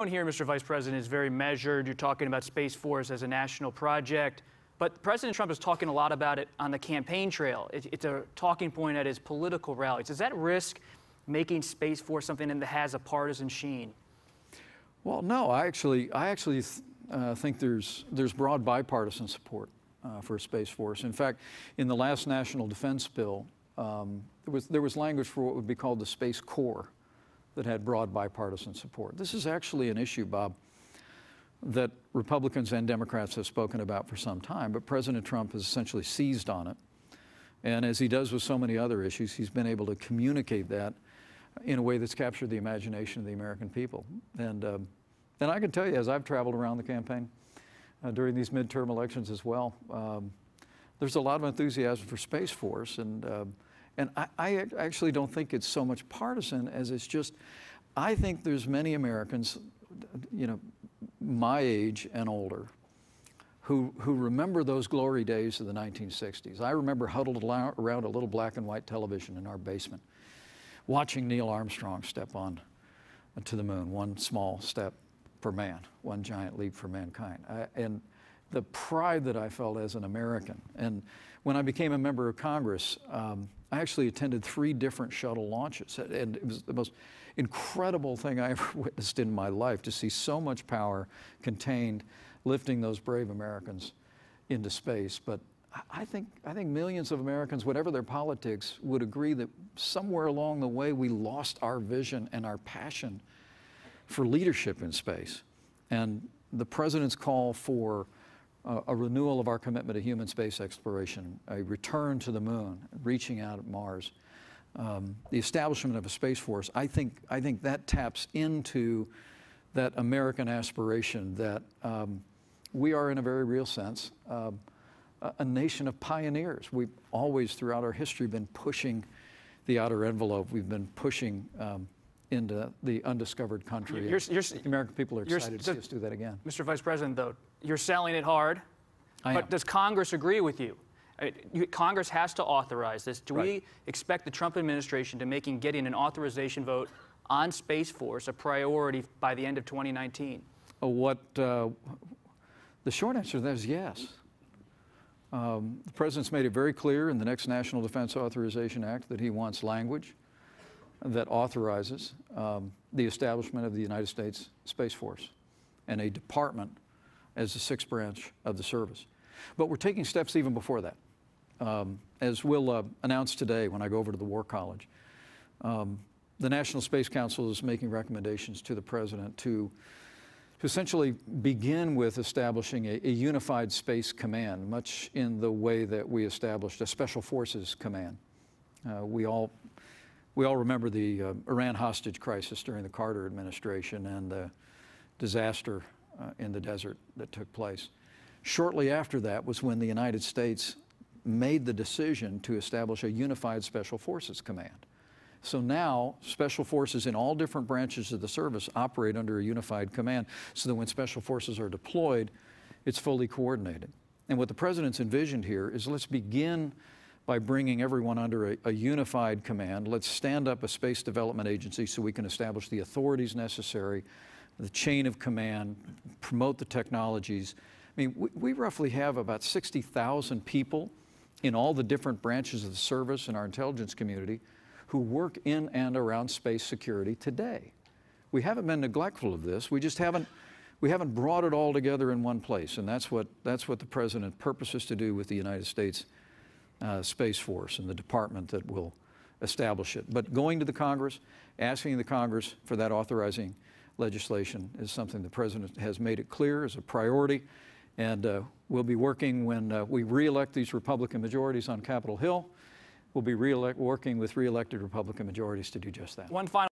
Here, Mr. Vice President, is very measured. You're talking about Space Force as a national project, but President Trump is talking a lot about it on the campaign trail. It's a talking point at his political rallies. Does that risk making Space Force something that has a partisan sheen? Well, no. I actually think there's broad bipartisan support for Space Force. In fact, in the last National Defense Bill, there was language for what would be called the Space Corps that had broad bipartisan support. This is actually an issue, Bob, that Republicans and Democrats have spoken about for some time, but President Trump has essentially seized on it. And as he does with so many other issues, he's been able to communicate that in a way that's captured the imagination of the American people. And I can tell you, as I've traveled around the campaign during these midterm elections as well, there's a lot of enthusiasm for Space Force. And I actually don't think it's so much partisan as it's just, I think there's many Americans, you know, my age and older, who remember those glory days of the 1960s. I remember huddled around a little black and white television in our basement, watching Neil Armstrong step on to the moon, one small step for man, one giant leap for mankind. And the pride that I felt as an American. And when I became a member of Congress, I actually attended 3 different shuttle launches. And it was the most incredible thing I ever witnessed in my life, to see so much power contained, lifting those brave Americans into space. But I think millions of Americans, whatever their politics, would agree that somewhere along the way we lost our vision and our passion for leadership in space. And the President's call for a renewal of our commitment to human space exploration, a return to the moon, reaching out at Mars, the establishment of a Space Force, I think that taps into that American aspiration that we are, in a very real sense, a nation of pioneers. We've always, throughout our history, been pushing the outer envelope. We've been pushing into the undiscovered country. The American people are excited to see us do that again. Mr. Vice President, though, you're selling it hard, but does Congress agree with you? Congress has to authorize this. Do we expect the Trump administration to getting an authorization vote on Space Force a priority by the end of 2019? The short answer to that is yes. The President's made it very clear in the next National Defense Authorization Act that he wants language that authorizes the establishment of the United States Space Force and a department as the 6th branch of the service. But we're taking steps even before that. As we'll announce today when I go over to the War College, the National Space Council is making recommendations to the President to essentially begin with establishing a unified space command, much in the way that we established a Special Forces Command. We all remember the Iran hostage crisis during the Carter administration and the disaster in the desert that took place. Shortly after that was when the United States made the decision to establish a unified Special Forces Command. So now, Special Forces in all different branches of the service operate under a unified command, so that when Special Forces are deployed, it's fully coordinated. And what the President's envisioned here is, let's begin by bringing everyone under a unified command. Let's stand up a space development agency so we can establish the authorities necessary, the chain of command, promote the technologies. I mean, we roughly have about 60,000 people in all the different branches of the service and our intelligence community who work in and around space security today. We haven't been neglectful of this. We haven't brought it all together in one place, and that's what the President purposes to do with the United States Space Force and the department that will establish it. But going to the Congress, asking the Congress for that authorizing legislation is something the President has made it clear is a priority, and we'll be working when we re-elect these Republican majorities on Capitol Hill. We'll be working with re-elected Republican majorities to do just that. One final